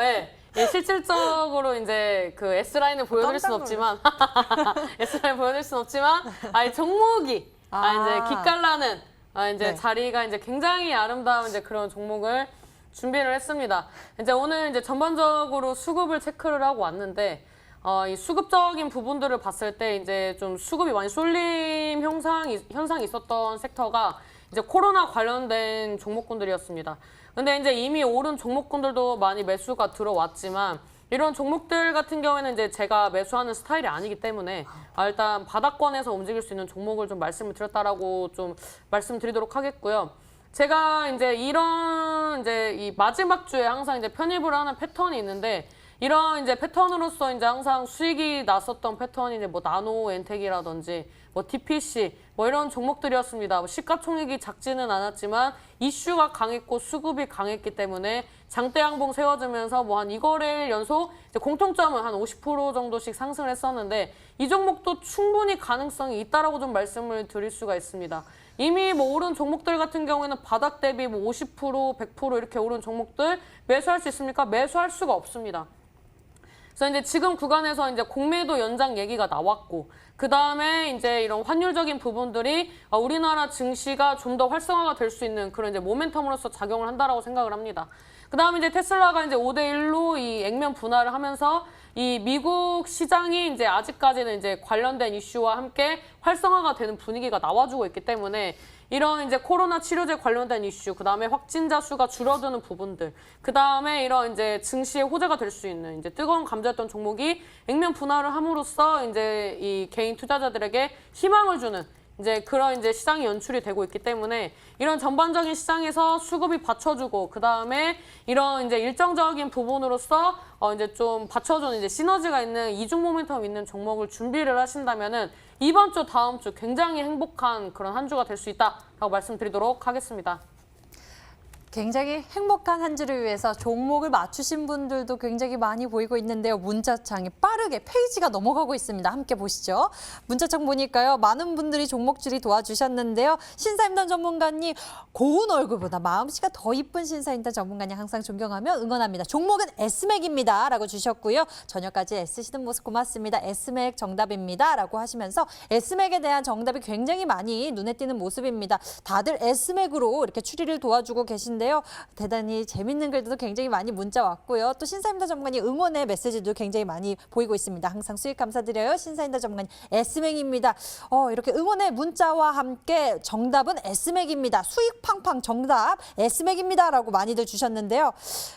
S2: 실질적으로 이제 그 S라인을 보여드릴 수는 없지만 S라인 보여드릴 수는 없지만 이 종목이 이제 기깔나는 이제
S1: 네.
S2: 자리가 이제 굉장히 아름다운 이제 그런 종목을 준비를 했습니다. 이제 오늘 이제 전반적으로 수급을 체크를 하고 왔는데 이 수급적인 부분들을 봤을 때 이제 좀 수급이 많이 쏠림 현상이 있었던 섹터가 이제 코로나 관련된 종목군들이었습니다. 근데 이제 이미 오른 종목군들도 많이 매수가 들어왔지만 이런 종목들 같은 경우에는 이제 제가 매수하는 스타일이 아니기 때문에 일단 바닥권에서 움직일 수 있는 종목을 좀 말씀을 드렸다라고 좀 말씀드리도록 하겠고요. 제가 이제 이런 이제 이 마지막 주에 항상 이제 편입을 하는 패턴이 있는데 이런 이제 패턴으로서 이제 항상 수익이 났었던 패턴이 이제 뭐 나노 엔텍이라든지 뭐 DPC 뭐 이런 종목들이었습니다. 뭐 시가총액이 작지는 않았지만 이슈가 강했고 수급이 강했기 때문에 장대 양봉 세워주면서 뭐 한 2거래일 연속 이제 공통점은 한 50% 정도씩 상승을 했었는데 이 종목도 충분히 가능성이 있다라고 좀 말씀을 드릴 수가 있습니다. 이미 뭐 오른 종목들 같은 경우에는 바닥 대비 뭐 50%, 100% 이렇게 오른 종목들 매수할 수 있습니까? 매수할 수가 없습니다. 그래서 이제 지금 구간에서 이제 공매도 연장 얘기가 나왔고, 그 다음에 이제 이런 환율적인 부분들이 우리나라 증시가 좀 더 활성화가 될 수 있는 그런 이제 모멘텀으로서 작용을 한다라고 생각을 합니다. 그 다음에 이제 테슬라가 이제 5대1로 이 액면 분할을 하면서 이 미국 시장이 이제 아직까지는 이제 관련된 이슈와 함께 활성화가 되는 분위기가 나와주고 있기 때문에 이런 이제 코로나 치료제 관련된 이슈, 그 다음에 확진자 수가 줄어드는 부분들, 그 다음에 이런 이제 증시의 호재가 될 수 있는 이제 뜨거운 감자였던 종목이 액면 분할을 함으로써 이제 이 개인 투자자들에게 희망을 주는 이제 그런 이제 시장이 연출이 되고 있기 때문에 이런 전반적인 시장에서 수급이 받쳐주고 그 다음에 이런 이제 일정적인 부분으로서 이제 좀 받쳐주는 이제 시너지가 있는 이중 모멘텀 있는 종목을 준비를 하신다면은 이번 주 다음 주 굉장히 행복한 그런 한 주가 될 수 있다라고 말씀드리도록 하겠습니다.
S1: 굉장히 행복한 한 주를 위해서 종목을 맞추신 분들도 굉장히 많이 보이고 있는데요. 문자창이 빠르게 페이지가 넘어가고 있습니다. 함께 보시죠. 문자창 보니까요. 많은 분들이 종목줄이 도와주셨는데요. 신사임당 전문가님, 고운 얼굴보다 마음씨가 더 이쁜 신사임당 전문가님 항상 존경하며 응원합니다. 종목은 S맥입니다. 라고 주셨고요. 저녁까지 애쓰시는 모습 고맙습니다. S맥 정답입니다. 라고 하시면서 S맥에 대한 정답이 굉장히 많이 눈에 띄는 모습입니다. 다들 S맥으로 이렇게 추리를 도와주고 계신데요. 대단히 재밌는 글들도 굉장히 많이 문자 왔고요. 또 신사임당 전문가님 응원의 메시지도 굉장히 많이 보이고 있습니다. 항상 수익 감사드려요. 신사임당 전문가님 S맥입니다. 이렇게 응원의 문자와 함께 정답은 S맥입니다. 수익 팡팡 정답 S맥입니다. 라고 많이들 주셨는데요.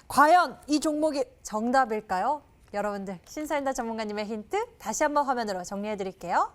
S1: 과연 이 종목이 정답일까요? 여러분들 신사임당 전문가님의 힌트 다시 한번 화면으로 정리해 드릴게요.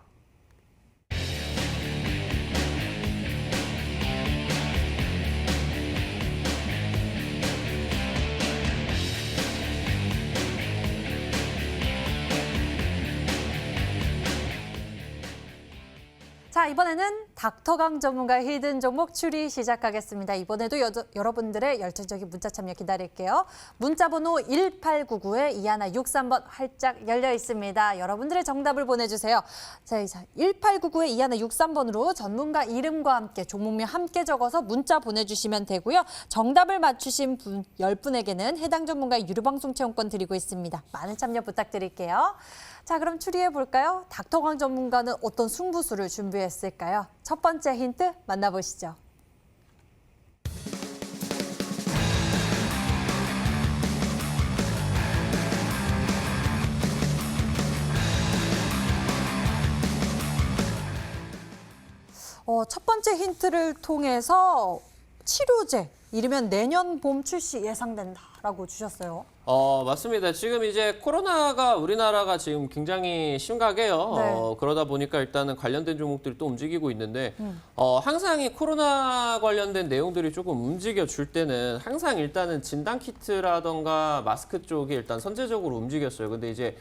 S1: 자, 이번에는 닥터강 전문가의 히든 종목 추리 시작하겠습니다. 이번에도 여러분들의 열정적인 문자 참여 기다릴게요. 문자 번호 1899-2163번 활짝 열려 있습니다. 여러분들의 정답을 보내주세요. 자, 1899-2163번으로 전문가 이름과 함께 종목명 함께 적어서 문자 보내주시면 되고요. 정답을 맞추신 분 10분에게는 해당 전문가의 유료방송 체험권 드리고 있습니다. 많은 참여 부탁드릴게요. 자, 그럼 추리해 볼까요? 닥터강 전문가는 어떤 승부수를 준비했을까요? 첫 번째 힌트 만나보시죠. 첫 번째 힌트를 통해서 치료제 이르면 내년 봄 출시 예상된다라고 주셨어요.
S3: 맞습니다. 지금 이제 코로나가 우리나라가 지금 굉장히 심각해요.
S1: 네.
S3: 그러다 보니까 일단은 관련된 종목들이 또 움직이고 있는데, 항상 이 코로나 관련된 내용들이 조금 움직여 줄 때는 항상 일단은 진단키트라던가 마스크 쪽이 일단 선제적으로 움직였어요. 근데 이제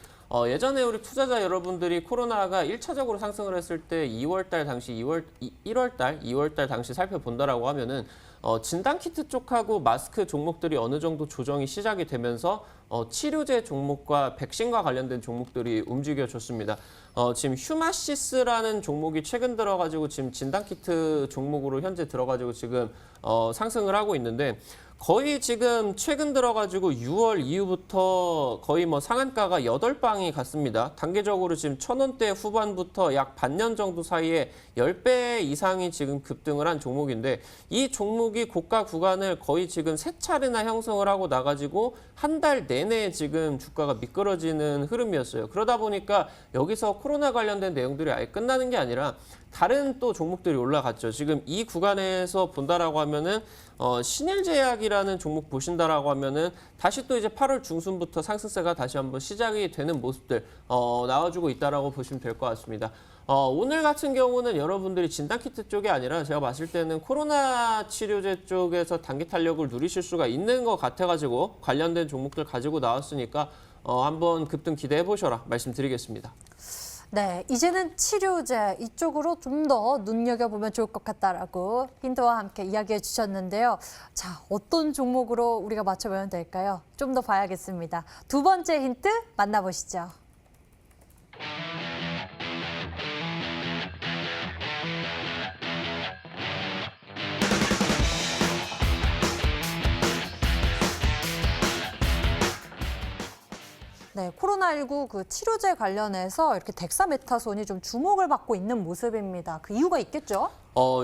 S3: 예전에 우리 투자자 여러분들이 코로나가 1차적으로 상승을 했을 때 1월달 당시 살펴본다라고 하면은 진단키트 쪽하고 마스크 종목들이 어느 정도 조정이 시작이 되면서 치료제 종목과 백신과 관련된 종목들이 움직여줬습니다. 지금 휴마시스라는 종목이 최근 들어가지고 지금 진단키트 종목으로 현재 들어가지고 지금 상승을 하고 있는데 거의 지금 최근 들어가지고 6월 이후부터 거의 뭐 상한가가 8방이 갔습니다. 단계적으로 지금 1,000원대 후반부터 약 반년 정도 사이에 10배 이상이 지금 급등을 한 종목인데 이 종목이 고가 구간을 거의 지금 3차례나 형성을 하고 나가지고 한 달 내내 지금 주가가 미끄러지는 흐름이었어요. 그러다 보니까 여기서 코로나 관련된 내용들이 아예 끝나는 게 아니라 다른 또 종목들이 올라갔죠. 지금 이 구간에서 본다라고 하면은 신일제약이라는 종목 보신다라고 하면은 다시 또 이제 8월 중순부터 상승세가 다시 한번 시작이 되는 모습들 나와주고 있다라고 보시면 될 것 같습니다. 오늘 같은 경우는 여러분들이 진단키트 쪽이 아니라 제가 봤을 때는 코로나 치료제 쪽에서 단기 탄력을 누리실 수가 있는 것 같아가지고 관련된 종목들 가지고 나왔으니까 한번 급등 기대해 보셔라 말씀드리겠습니다.
S1: 네, 이제는 치료제 이쪽으로 좀 더 눈여겨보면 좋을 것 같다라고 힌트와 함께 이야기해 주셨는데요. 자, 어떤 종목으로 우리가 맞춰보면 될까요? 좀 더 봐야겠습니다. 두 번째 힌트 만나보시죠. 네, 코로나19 그 치료제 관련해서 이렇게 덱사메타손이 좀 주목을 받고 있는 모습입니다. 그 이유가 있겠죠?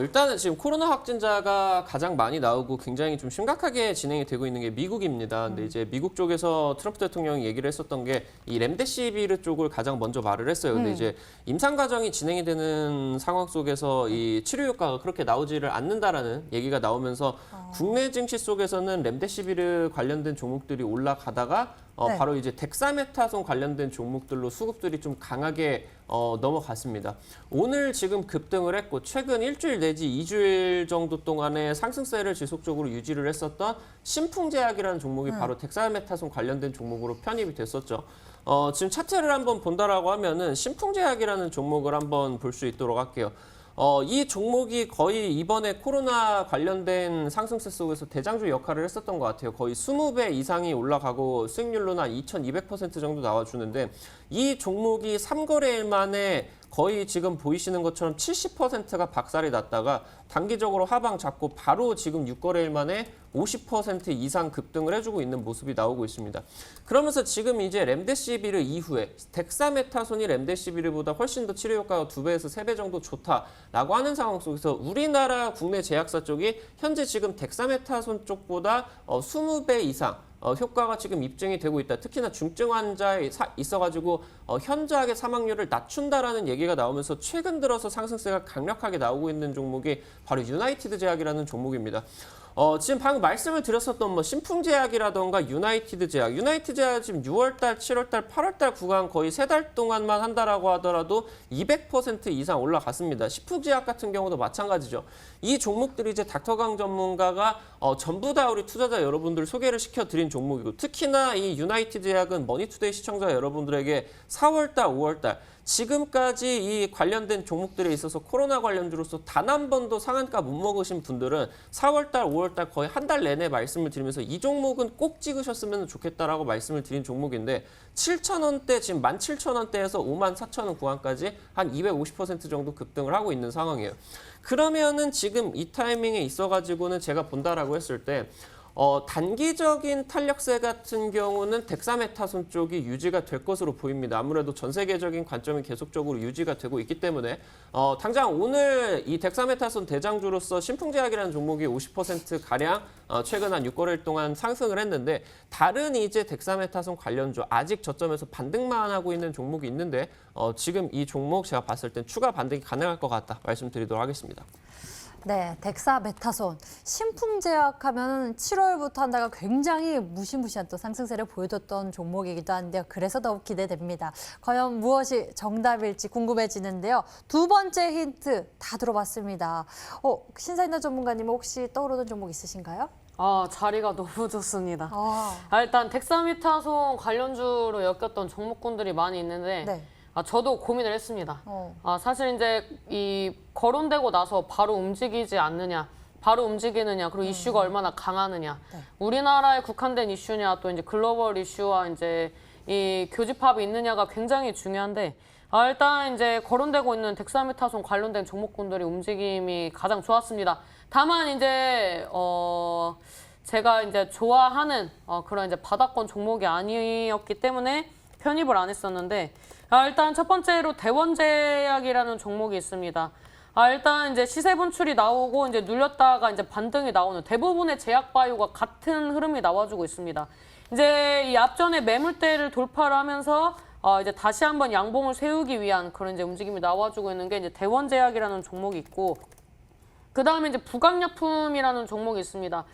S3: 일단은 지금 코로나 확진자가 가장 많이 나오고 굉장히 좀 심각하게 진행이 되고 있는 게 미국입니다. 근데 이제 미국 쪽에서 트럼프 대통령이 얘기를 했었던 게 이 렘데시비르 쪽을 가장 먼저 말을 했어요. 근데 이제 임상 과정이 진행이 되는 상황 속에서 이 치료 효과가 그렇게 나오지를 않는다라는 얘기가 나오면서 국내 증시 속에서는 렘데시비르 관련된 종목들이 올라가다가
S1: 네.
S3: 바로 이제 덱사메타손 관련된 종목들로 수급들이 좀 강하게 넘어갔습니다. 오늘 지금 급등을 했고 최근 일주일 내지 2주일 정도 동안에 상승세를 지속적으로 유지를 했었던 신풍제약이라는 종목이 바로 덱사메타손 관련된 종목으로 편입이 됐었죠. 지금 차트를 한번 본다라고 하면은 신풍제약이라는 종목을 한번 볼 수 있도록 할게요. 이 종목이 거의 이번에 코로나 관련된 상승세 속에서 대장주 역할을 했었던 것 같아요. 거의 20배 이상이 올라가고 수익률로는 한 2200% 정도 나와주는데 이 종목이 3거래일 만에 거의 지금 보이시는 것처럼 70%가 박살이 났다가 단기적으로 하방 잡고 바로 지금 6거래일 만에 50% 이상 급등을 해주고 있는 모습이 나오고 있습니다. 그러면서 지금 이제 렘데시비르 이후에 덱사메타손이 렘데시비르보다 훨씬 더 치료 효과가 2배에서 3배 정도 좋다라고 하는 상황 속에서 우리나라 국내 제약사 쪽이 현재 지금 덱사메타손 쪽보다 20배 이상 효과가 지금 입증이 되고 있다. 특히나 중증 환자에 있어가지고 현저하게 사망률을 낮춘다라는 얘기가 나오면서 최근 들어서 상승세가 강력하게 나오고 있는 종목이 바로 유나이티드 제약이라는 종목입니다. 지금 방금 말씀을 드렸었던 뭐 신풍제약이라던가 유나이티드 제약 지금 6월달, 7월달, 8월달 구간 거의 3달 동안만 한다라고 하더라도 200% 이상 올라갔습니다. 신풍제약 같은 경우도 마찬가지죠. 이 종목들이 이제 닥터강 전문가가 전부 다 우리 투자자 여러분들 소개를 시켜드린 종목이고 특히나 이 유나이티드 제약은 머니투데이 시청자 여러분들에게 4월달, 5월달 지금까지 이 관련된 종목들에 있어서 코로나 관련주로서 단 한 번도 상한가 못 먹으신 분들은 4월달, 5월달 거의 한 달 내내 말씀을 드리면서 이 종목은 꼭 찍으셨으면 좋겠다라고 말씀을 드린 종목인데 7,000원대 지금 17,000원대에서 54,000원 구간까지 한 250% 정도 급등을 하고 있는 상황이에요. 그러면은 지금 이 타이밍에 있어가지고는 제가 본다라고 했을 때 단기적인 탄력세 같은 경우는 덱사메타손 쪽이 유지가 될 것으로 보입니다. 아무래도 전 세계적인 관점이 계속적으로 유지가 되고 있기 때문에 당장 오늘 이 덱사메타손 대장주로서 신풍제약이라는 종목이 50%가량 최근 한 6거래일 동안 상승을 했는데 다른 이제 덱사메타손 관련주 아직 저점에서 반등만 하고 있는 종목이 있는데 지금 이 종목 제가 봤을 땐 추가 반등이 가능할 것 같다 말씀드리도록 하겠습니다.
S1: 네, 덱사메타손. 신풍제약하면 7월부터 한 달간 굉장히 무시무시한 또 상승세를 보여줬던 종목이기도 한데요. 그래서 더욱 기대됩니다. 과연 무엇이 정답일지 궁금해지는데요. 두 번째 힌트 다 들어봤습니다. 신사인다 전문가님 혹시 떠오르는 종목 있으신가요?
S2: 자리가 너무 좋습니다.
S1: 아,
S2: 일단 덱사메타손 관련주로 엮였던 종목군들이 많이 있는데
S1: 네.
S2: 저도 고민을 했습니다.
S1: 어.
S2: 사실 이제 이 거론되고 나서 바로 움직이지 않느냐, 바로 움직이느냐, 그리고 이슈가 얼마나 강하느냐,
S1: 네.
S2: 우리나라에 국한된 이슈냐, 또 이제 글로벌 이슈와 이제 이 교집합이 있느냐가 굉장히 중요한데, 일단 이제 거론되고 있는 덱사메타손 관련된 종목군들이 움직임이 가장 좋았습니다. 다만 이제 제가 이제 좋아하는 그런 이제 바닥권 종목이 아니었기 때문에 편입을 안 했었는데, 일단 첫 번째로 대원제약이라는 종목이 있습니다. 일단 이제 시세 분출이 나오고 이제 눌렸다가 이제 반등이 나오는 대부분의 제약 바이오가 같은 흐름이 나와주고 있습니다. 이제 이 앞전에 매물대를 돌파를 하면서 이제 다시 한번 양봉을 세우기 위한 그런 이제 움직임이 나와주고 있는 게 이제 대원제약이라는 종목이 있고, 그 다음에 이제 부강약품이라는 종목이 있습니다.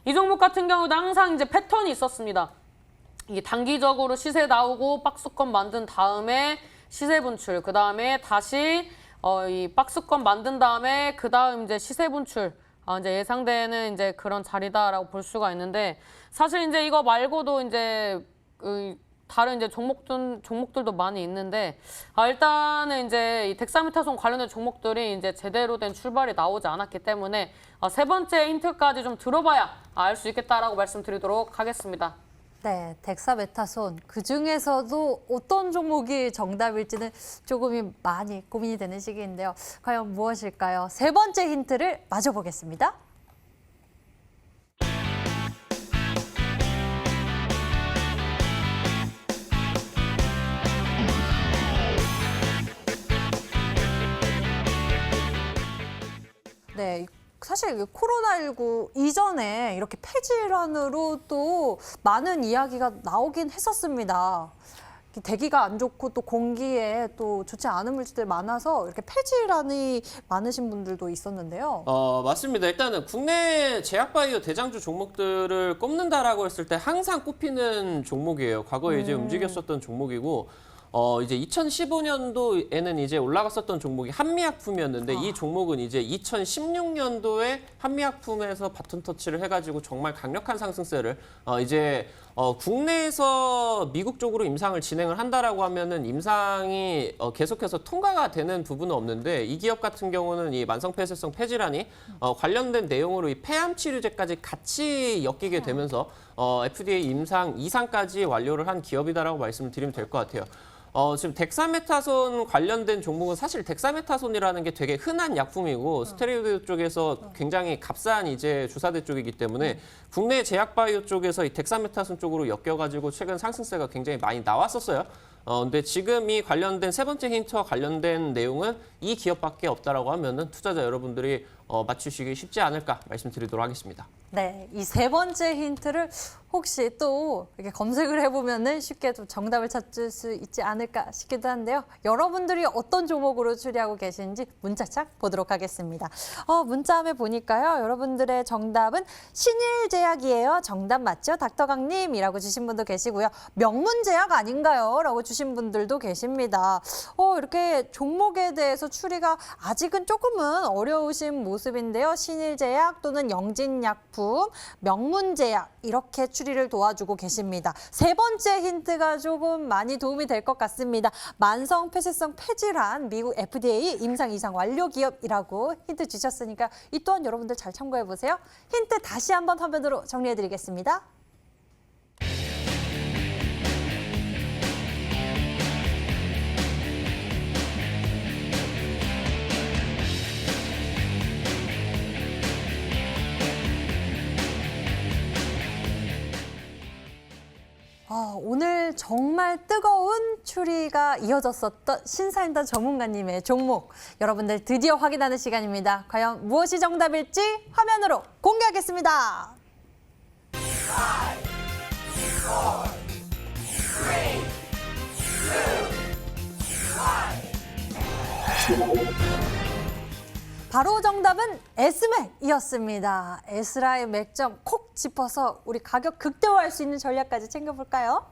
S2: 이 종목 같은 경우도 항상 이제 패턴이 있었습니다. 이게 단기적으로 시세 나오고 박스권 만든 다음에 시세 분출, 그 다음에 다시 이 박스권 만든 다음에 그 다음 이제 시세 분출, 이제 예상되는 이제 그런 자리다라고 볼 수가 있는데, 사실 이제 이거 말고도 이제 다른 이제 종목들도 많이 있는데, 일단은 이제 이 덱사메타손 관련된 종목들이 이제 제대로 된 출발이 나오지 않았기 때문에 세 번째 힌트까지 좀 들어봐야 알 수 있겠다라고 말씀드리도록 하겠습니다.
S1: 네, 덱사메타손. 그중에서도 어떤 종목이 정답일지는 조금이 많이 고민이 되는 시기인데요. 과연 무엇일까요? 세 번째 힌트를 마저 보겠습니다. 네, 사실 코로나19 이전에 이렇게 폐질환으로 또 많은 이야기가 나오긴 했었습니다. 대기가 안 좋고 또 공기에 또 좋지 않은 물질들이 많아서 이렇게 폐질환이 많으신 분들도 있었는데요.
S3: 맞습니다. 일단은 국내 제약바이오 대장주 종목들을 꼽는다라고 했을 때 항상 꼽히는 종목이에요. 과거에 이제 움직였었던 종목이고, 이제 2015년도에는 이제 올라갔었던 종목이 한미약품이었는데, 이 종목은 이제 2016년도에 한미약품에서 바톤 터치를 해가지고 정말 강력한 상승세를 이제 국내에서 미국 쪽으로 임상을 진행을 한다라고 하면은 임상이 계속해서 통과가 되는 부분은 없는데, 이 기업 같은 경우는 이 만성폐쇄성 폐질환이 관련된 내용으로 이 폐암 치료제까지 같이 엮이게 되면서 FDA 임상 2상까지 완료를 한 기업이다라고 말씀을 드리면 될 것 같아요. 지금 덱사메타손 관련된 종목은 사실 덱사메타손이라는 게 되게 흔한 약품이고 스테로이드 쪽에서 굉장히 값싼 이제 주사제 쪽이기 때문에 국내 제약바이오 쪽에서 이 덱사메타손 쪽으로 엮여가지고 최근 상승세가 굉장히 많이 나왔었어요. 근데 지금 이 관련된 세 번째 힌트와 관련된 내용은 이 기업밖에 없다라고 하면은 투자자 여러분들이 맞추시기 쉽지 않을까 말씀드리도록 하겠습니다.
S1: 네, 이 세 번째 힌트를 혹시 또 이렇게 검색을 해보면은 쉽게 좀 정답을 찾을 수 있지 않을까 싶기도 한데요. 여러분들이 어떤 종목으로 추리하고 계신지 문자창 보도록 하겠습니다. 문자함에 보니까요. 여러분들의 정답은 신일제약이에요. 정답 맞죠? 닥터강님이라고 주신 분도 계시고요. 명문제약 아닌가요? 라고 주신 분들도 계십니다. 이렇게 종목에 대해서 추리가 아직은 조금은 어려우신 모습인데요. 신일제약 또는 영진약품, 명문제약 이렇게 추리를 도와주고 계십니다. 세 번째 힌트가 조금 많이 도움이 될 것 같습니다. 만성폐쇄성 폐질환 미국 FDA 임상 2상 완료 기업이라고 힌트 주셨으니까 이 또한 여러분들 잘 참고해 보세요. 힌트 다시 한번 화면으로 정리해 드리겠습니다. 오늘 정말 뜨거운 추리가 이어졌었던 신사임당 전문가님의 종목. 여러분들 드디어 확인하는 시간입니다. 과연 무엇이 정답일지 화면으로 공개하겠습니다. 5, 4, 3, 2, 1. 바로 정답은 S맥이었습니다. S라인 맥점 콕 짚어서 우리 가격 극대화할 수 있는 전략까지 챙겨볼까요?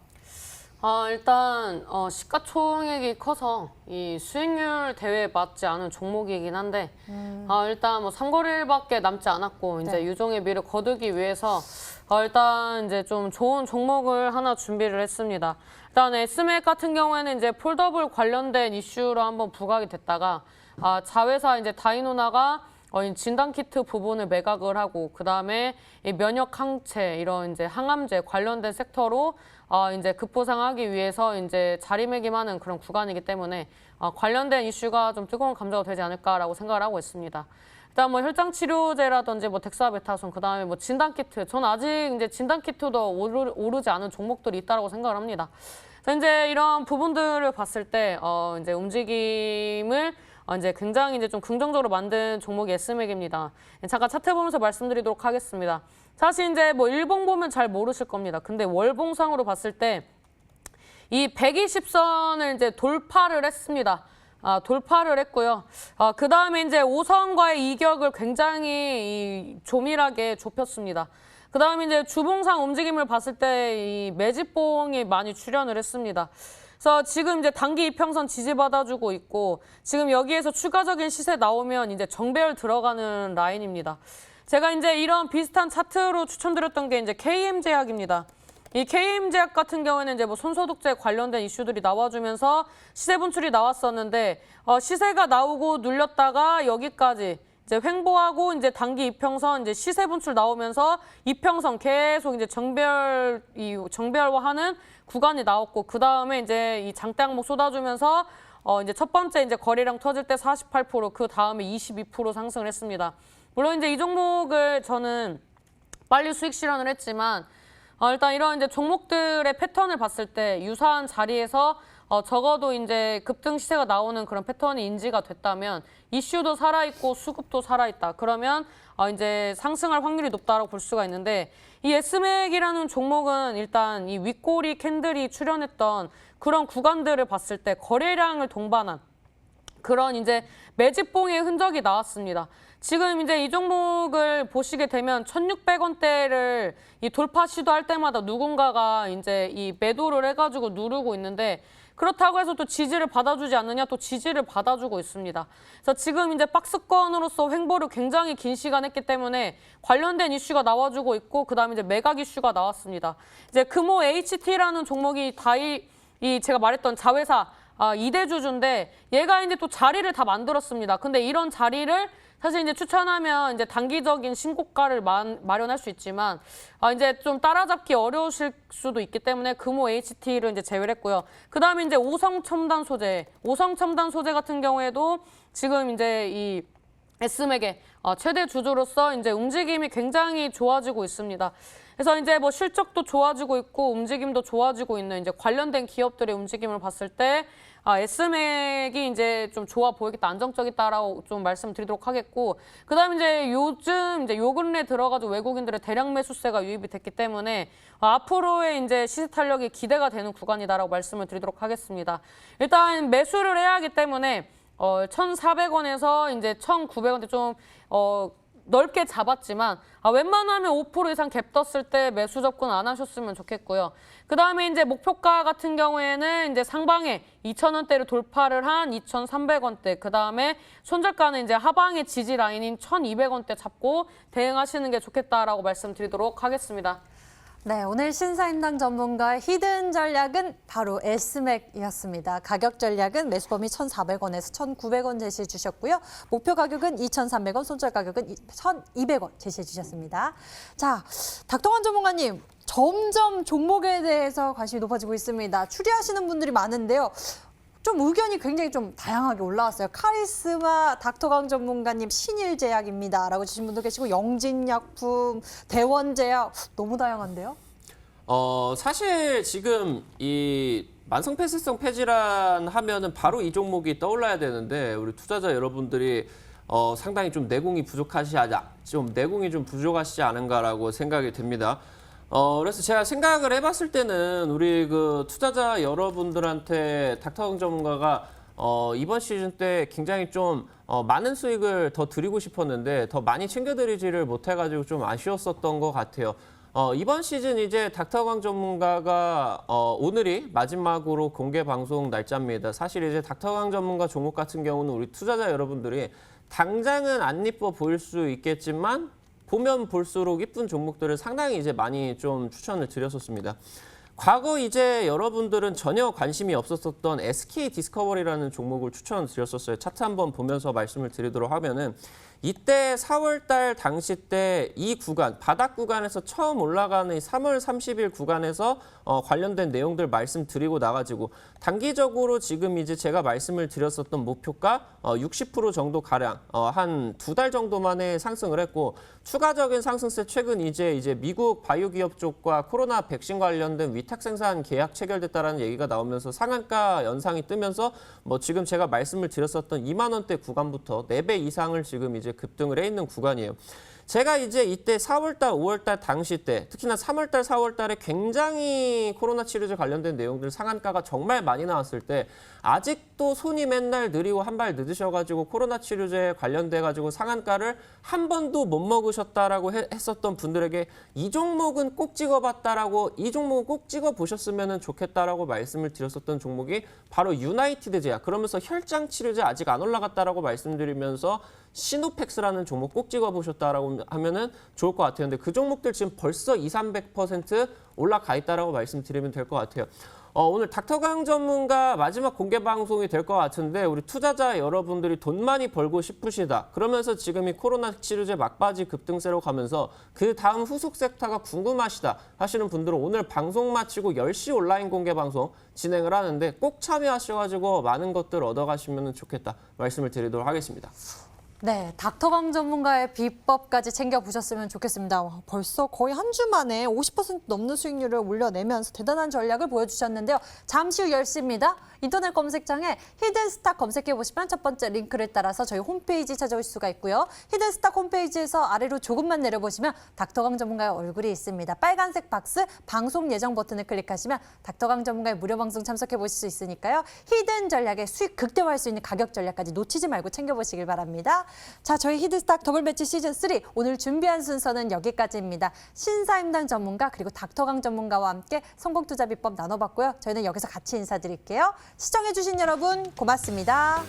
S2: 일단 시가총액이 커서 이 수익률 대회에 맞지 않은 종목이긴 한데 일단 뭐 3거래일밖에 남지 않았고 이제
S1: 네.
S2: 유종의 미를 거두기 위해서 일단 이제 좀 좋은 종목을 하나 준비를 했습니다. 일단 S맥 같은 경우에는 이제 폴더블 관련된 이슈로 한번 부각이 됐다가 자회사 이제 다이노나가 이 진단키트 부분을 매각을 하고 그다음에 이 면역 항체 이런 이제 항암제 관련된 섹터로 이제 급부상하기 위해서 이제 자리매김하는 그런 구간이기 때문에 관련된 이슈가 좀 뜨거운 감자가 되지 않을까라고 생각을 하고 있습니다. 일단 뭐 혈장 치료제라든지 뭐 덱사베타손 그다음에 뭐 진단키트 저는 아직 이제 진단키트도 오르지 않은 종목들이 있다라고 생각을 합니다. 그래서 이제 이런 부분들을 봤을 때 이제 움직임을 이제 굉장히 이제 좀 긍정적으로 만든 종목이 S맥입니다. 잠깐 차트 보면서 말씀드리도록 하겠습니다. 사실 이제 뭐 일봉 보면 잘 모르실 겁니다. 근데 월봉상으로 봤을 때 이 120선을 이제 돌파를 했습니다. 돌파를 했고요. 그 다음에 이제 5선과의 이격을 굉장히 조밀하게 좁혔습니다. 그 다음에 이제 주봉상 움직임을 봤을 때 이 매집봉이 많이 출현을 했습니다. 그래서 지금 이제 단기 이평선 지지받아주고 있고 지금 여기에서 추가적인 시세 나오면 이제 정배열 들어가는 라인입니다. 제가 이제 이런 비슷한 차트로 추천드렸던 게 이제 KM제약입니다. 이 KM제약 같은 경우에는 이제 뭐 손소독제 관련된 이슈들이 나와주면서 시세 분출이 나왔었는데 시세가 나오고 눌렸다가 여기까지 이제 횡보하고 이제 단기 이평선 이제 시세 분출 나오면서 이평선 계속 이제 정배열화하는 구간이 나왔고 그 다음에 이제 이 장대 항목 쏟아주면서 이제 첫 번째 이제 거래량 터질 때 48%, 그 다음에 22% 상승을 했습니다. 물론 이제 이 종목을 저는 빨리 수익 실현을 했지만 일단 이런 이제 종목들의 패턴을 봤을 때 유사한 자리에서 적어도 이제 급등 시세가 나오는 그런 패턴이 인지가 됐다면 이슈도 살아있고 수급도 살아있다. 그러면 이제 상승할 확률이 높다라고 볼 수가 있는데 이 S맥이라는 종목은 일단 이 윗꼬리 캔들이 출현했던 그런 구간들을 봤을 때 거래량을 동반한 그런 이제 매집봉의 흔적이 나왔습니다. 지금 이제 이 종목을 보시게 되면 1,600원대를 이 돌파 시도할 때마다 누군가가 이제 이 매도를 해가지고 누르고 있는데 그렇다고 해서 또 지지를 받아주지 않느냐? 또 지지를 받아주고 있습니다. 그래서 지금 이제 박스권으로서 횡보를 굉장히 긴 시간 했기 때문에 관련된 이슈가 나와주고 있고 그다음에 이제 매각 이슈가 나왔습니다. 이제 금호 HT라는 종목이 제가 말했던 자회사 2대 주주인데 얘가 이제 또 자리를 다 만들었습니다. 근데 이런 자리를 사실 이제 추천하면 이제 단기적인 신고가를 마련할 수 있지만 이제 좀 따라잡기 어려우실 수도 있기 때문에 금호 HT를 이제 제외를 했고요. 그다음에 이제 오성 첨단 소재 같은 경우에도 지금 이제 이 S맥의 최대 주주로서 이제 움직임이 굉장히 좋아지고 있습니다. 그래서 이제 뭐 실적도 좋아지고 있고 움직임도 좋아지고 있는 이제 관련된 기업들의 움직임을 봤을 때 S맥이 이제 좀 좋아 보이겠다, 안정적이다라고 좀 말씀드리도록 하겠고, 그다음에 이제 요즘 이제 요 근래 들어가지고 외국인들의 대량 매수세가 유입이 됐기 때문에 앞으로의 이제 시세 탄력이 기대가 되는 구간이다라고 말씀을 드리도록 하겠습니다. 일단 매수를 해야 하기 때문에 1,400원에서 이제 1,900원대 좀 넓게 잡았지만 웬만하면 5% 이상 갭 떴을 때 매수 접근 안 하셨으면 좋겠고요. 그다음에 이제 목표가 같은 경우에는 이제 상방에 2,000원대를 돌파를 한 2,300원대, 그다음에 손절가는 이제 하방의 지지 라인인 1,200원대 잡고 대응하시는 게 좋겠다라고 말씀드리도록 하겠습니다.
S1: 네, 오늘 신사임당 전문가의 히든 전략은 바로 S맥이었습니다. 가격 전략은 매수범위 1,400원에서 1,900원 제시해 주셨고요. 목표 가격은 2,300원, 손절 가격은 1,200원 제시해 주셨습니다. 자, 닥터관 전문가님, 점점 종목에 대해서 관심이 높아지고 있습니다. 추리하시는 분들이 많은데요. 좀 의견이 굉장히 좀 다양하게 올라왔어요. 카리스마 닥터강 전문가님 신일제약입니다 라고 주신 분도 계시고 영진약품, 대원제약 너무 다양한데요?
S3: 사실 지금 이 만성폐쇄성 폐질환 하면은 바로 이 종목이 떠올라야 되는데 우리 투자자 여러분들이 상당히 좀 내공이 좀 부족하시지 않은가라고 생각이 됩니다. 그래서 제가 생각을 해봤을 때는 우리 그 투자자 여러분들한테 닥터강 전문가가 이번 시즌 때 굉장히 좀 많은 수익을 더 드리고 싶었는데 더 많이 챙겨드리지를 못해가지고 좀 아쉬웠었던 것 같아요. 이번 시즌 이제 닥터강 전문가가 오늘이 마지막으로 공개 방송 날짜입니다. 사실 이제 닥터강 전문가 종목 같은 경우는 우리 투자자 여러분들이 당장은 안 이뻐 보일 수 있겠지만 보면 볼수록 이쁜 종목들을 상당히 이제 많이 좀 추천을 드렸었습니다. 과거 이제 여러분들은 전혀 관심이 없었던 SK 디스커버리라는 종목을 추천드렸었어요. 차트 한번 보면서 말씀을 드리도록 하면은 이때 4월 달 당시 때 이 구간, 바닥 구간에서 처음 올라가는 3월 30일 구간에서 관련된 내용들 말씀드리고 나가지고 단기적으로 지금 이제 제가 말씀을 드렸었던 목표가 60% 정도 가량 한 2달 정도 만에 상승을 했고 추가적인 상승세 최근 이제 미국 바이오 기업 쪽과 코로나 백신 관련된 위탁 생산 계약 체결됐다라는 얘기가 나오면서 상한가 연상이 뜨면서 뭐 지금 제가 말씀을 드렸었던 2만 원대 구간부터 4배 이상을 지금 이제 급등을 해 있는 구간이에요. 제가 이제 이때 4월달, 5월달 당시 때 특히나 3월달, 4월달에 굉장히 코로나 치료제 관련된 내용들 상한가가 정말 많이 나왔을 때 아직도 손이 맨날 느리고 한 발 늦으셔가지고 코로나 치료제 관련돼가지고 상한가를 한 번도 못 먹으셨다라고 했었던 분들에게 이 종목은 꼭 찍어봤다라고 이 종목은 꼭 찍어보셨으면 좋겠다라고 말씀을 드렸었던 종목이 바로 유나이티드 제약. 그러면서 혈장 치료제 아직 안 올라갔다라고 말씀드리면서 시노펙스라는 종목 꼭 찍어보셨다라고 하면은 좋을 것 같아요. 근데 그 종목들 지금 벌써 200~300% 올라가 있다라고 말씀드리면 될 것 같아요. 오늘 닥터강 전문가 마지막 공개 방송이 될 것 같은데 우리 투자자 여러분들이 돈 많이 벌고 싶으시다. 그러면서 지금 이 코로나 치료제 막바지 급등세로 가면서 그 다음 후속 섹터가 궁금하시다 하시는 분들은 오늘 방송 마치고 10시 온라인 공개 방송 진행을 하는데 꼭 참여하셔가지고 많은 것들 얻어가시면 좋겠다 말씀을 드리도록 하겠습니다.
S1: 네, 닥터강 전문가의 비법까지 챙겨보셨으면 좋겠습니다. 와, 벌써 거의 한 주 만에 50% 넘는 수익률을 올려내면서 대단한 전략을 보여주셨는데요. 잠시 후 10시입니다. 인터넷 검색창에 히든스탁 검색해보시면 첫 번째 링크를 따라서 저희 홈페이지 찾아오실 수가 있고요. 히든스탁 홈페이지에서 아래로 조금만 내려보시면 닥터강 전문가의 얼굴이 있습니다. 빨간색 박스 방송 예정 버튼을 클릭하시면 닥터강 전문가의 무료 방송 참석해보실 수 있으니까요. 히든 전략의 수익 극대화할 수 있는 가격 전략까지 놓치지 말고 챙겨보시길 바랍니다. 자, 저희 히든스탁 더블 매치 시즌 3 오늘 준비한 순서는 여기까지입니다. 신사임당 전문가 그리고 닥터강 전문가와 함께 성공 투자 비법 나눠봤고요. 저희는 여기서 같이 인사드릴게요. 시청해주신 여러분 고맙습니다.